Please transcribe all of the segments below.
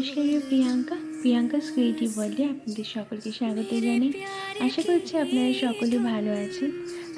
নমস্কার, আমি Priyanka's creative ওয়ার্ল্ডে আপনাদের সকলকে স্বাগত জানাই। আশা করছি আপনারা সকলে ভালো আছেন।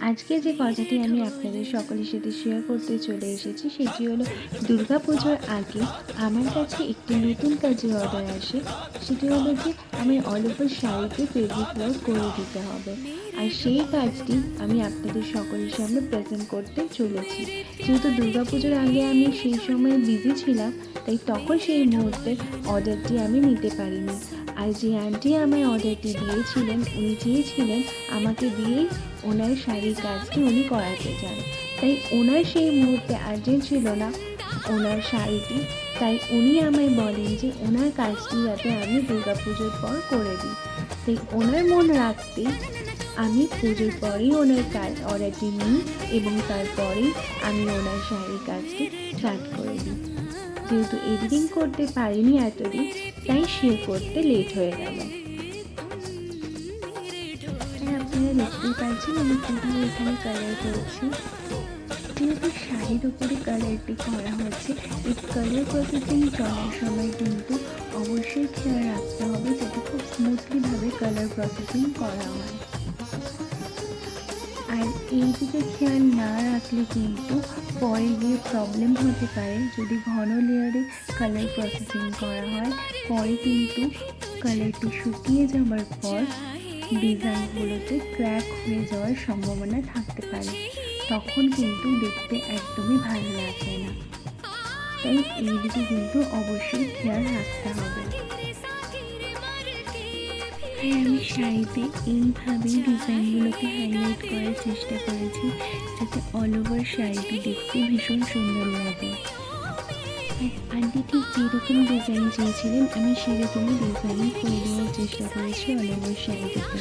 আজকে যে কথাটি আমি আপনাদের সকলের সাথে শেয়ার করতে চলে এসেছি সেটি হলো দুর্গাপুজোর আগে আমার কাছে একটি নতুন কাজের অর্ডার আসে। সেটি হলো যে আমি অল ওভার শাড়িতে ফেব্রিক ওয়ার্ক করে দিতে হবে, আর সেই কাজটি আমি আপনাদের সকলের সামনে প্রেজেন্ট করতে চলেছি। যেহেতু দুর্গাপুজোর আগে আমি সেই সময় বিজি ছিলাম, তাই তখন সেই মুহূর্তে অর্ডারটি আমি নিতে পারিনি। আর যে আন্টি আমায় অর্ডারটি দিয়েছিলেন, উনি চেয়েছিলেন আমাকে দিয়েই ওনার শাড়ির কাজটি উনি করাতে চান। তাই ওনার সেই মুহূর্তে আর্জেন্ট ছিল না ওনার শাড়িটি, তাই উনি আমায় বলেন যে ওনার কাজটি যাতে আমি দুর্গাপুজোর পর করে দিই। তাই ওনার মন রাখতেই আমি পুজোর পরেই ওনার কাজ অর্ডারটি নিই এবং তারপরেই আমি ওনার শাড়ির কাজটি স্টার্ট করে দিই। যেহেতু এডিটিং করতে পারিনি এতদিন, তাই শেয়ার করতে লেট হয়ে গেল। আপনারা দেখতেই পাচ্ছেন আমি কীভাবে এখানে কালার করছি। যেহেতু শাড়ির উপরে কালারটি করা হচ্ছে, এই কালার প্রসেসিং চলার সময় কিন্তু অবশ্যই খেয়াল রাখতে হবে যাতে খুব স্মুথলিভাবে কালার প্রসেসিং করা হয়। আর এই দিকে খেয়াল না রাখলে কিন্তু পরে গিয়ে প্রবলেম হতে পারে। যদি ঘন লেয়ারে কালার প্রসেসিং করা হয়, পরে কিন্তু কালারটি শুকিয়ে যাওয়ার পর ডিজাইনগুলোতে ক্র্যাক হয়ে যাওয়ার সম্ভাবনা থাকতে পারে, তখন কিন্তু দেখতে একদমই ভালো লাগবে না। তাই এই দিকে কিন্তু অবশ্যই খেয়াল রাখতে হবে। আমি শাড়িতে এইভাবেই ডিজাইনগুলোকে হাইলাইট করার চেষ্টা করেছি যাতে অল ওভার শাড়িটি দেখতে ভীষণ সুন্দর লাগে। আন্টি ঠিক যেরকম ডিজাইন চেয়েছিলেন আমি সেরকমই ডিজাইন করে দেওয়ার চেষ্টা করেছি অল ওভার শাড়িটিতে।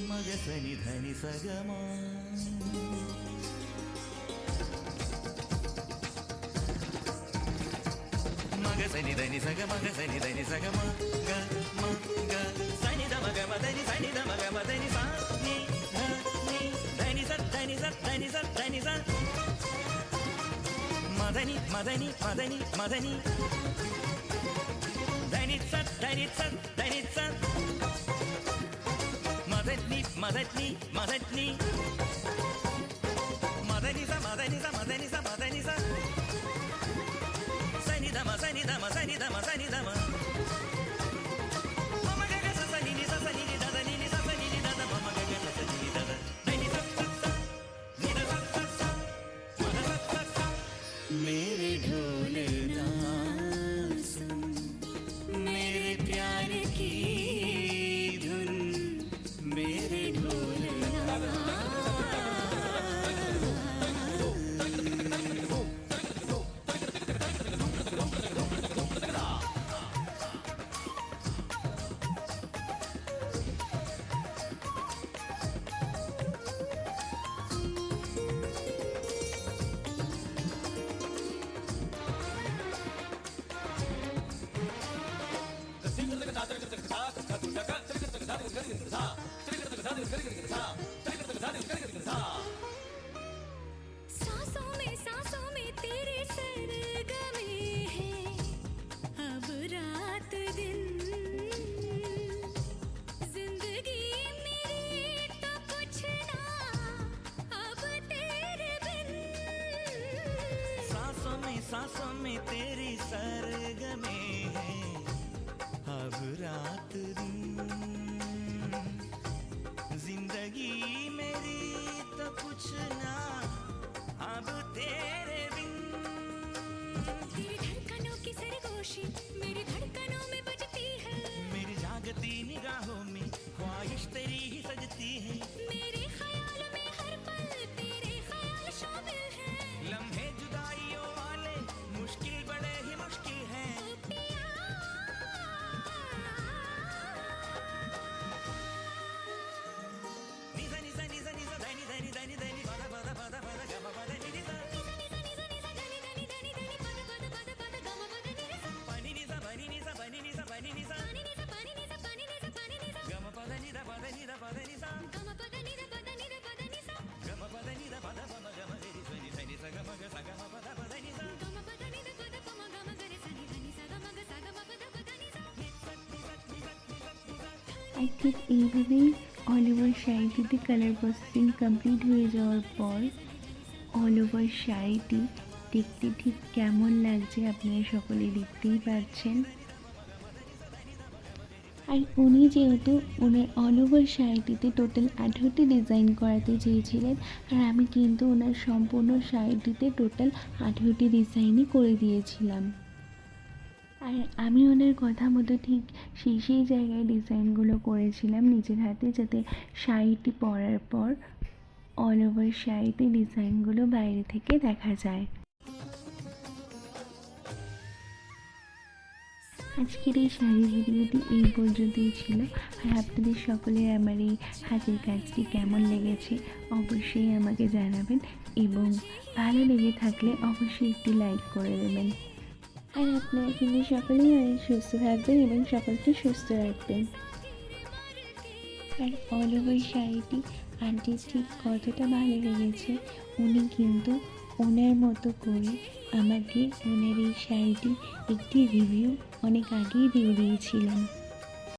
మగసని ధని సగమా మగసని ధని సగ మగసని ధని సగమ గ మ గ సని ద మగ మదని సని ద మగ మదని సా ని ధ ని ధని స ధని స ధని స ధని స మదని మదని మదని మదని ధని స ధని స ధని స మదన్ని మదన్ని మదన్ని మదని స మదని స మదని స మదని స సని దమ సని దమ సని దమ సని దమ మమ గగ స సని ని స సని ని దద ని ని స సని ని దద మమ గగ స సని ని దద ని స స స ని ద స స స మద స స స मेरे ढोल दास मेरे प्यार की सांसों में तेरे सरगमे हैं, अब रात दिन जिंदगी मेरी तो कुछ ना अब तेरे बिन। सांसों में तेरी सरगमे है अब रात दिन जिंदगी मेरी तो कुछ ना अब तेरे बिन। तेरी धड़कनों की सरगोशी मेरी धड़कनों में बजती है, मेरी जागती निगाहों में ख्वाहिश तेरी ही सजती है, मेरे ख्याल में हर पल तेरे ख्याल शामिल है, लम्हे जुदाइयों वाले मुश्किल बड़े ही मुश्किल है। ओ पिया আর ঠিক এইভাবেই অল ওভার শাড়িটিতে কালার প্রসেসিং কমপ্লিট হয়ে যাওয়ার পর অল ওভার শাড়িটি দেখতে ঠিক কেমন লাগছে আপনারা সকলে দেখতেই পাচ্ছেন। আর উনি যেহেতু ওনার অল ওভার শাড়িটিতে টোটাল 18টি ডিজাইন করাতে চেয়েছিলেন, আর আমি কিন্তু ওনার সম্পূর্ণ শাড়িটিতে টোটাল 18টি ডিজাইনই করে দিয়েছিলাম। আর আমি ওনার কথা মতো ঠিক সেই জায়গায় ডিজাইনগুলো করেছিলাম নিজের হাতে, যাতে শাড়িটি পরার পর অল ওভার শাড়িতে ডিজাইনগুলো বাইরে থেকে দেখা যায়। আজকের এই শাড়ি ভিডিওটি এই পর্যন্তই ছিল। আর আপনাদের সকলের আমার এই হাতের কাজটি কেমন লেগেছে অবশ্যই আমাকে জানাবেন, এবং ভালো লেগে থাকলে অবশ্যই একটি লাইক করে দেবেন। আর আপনারা কিন্তু সকলেই অনেক সুস্থ থাকবেন এবং সকলকে সুস্থ রাখবেন। আর অল ওভার শাড়িটি আন্টির ঠিক কতটা ভালো লেগেছে উনি কিন্তু ওনার মতো করে আমাকে ওনার এই শাড়িটি একটি রিভিউ অনেক আগেই দিয়ে দিয়েছিলেন।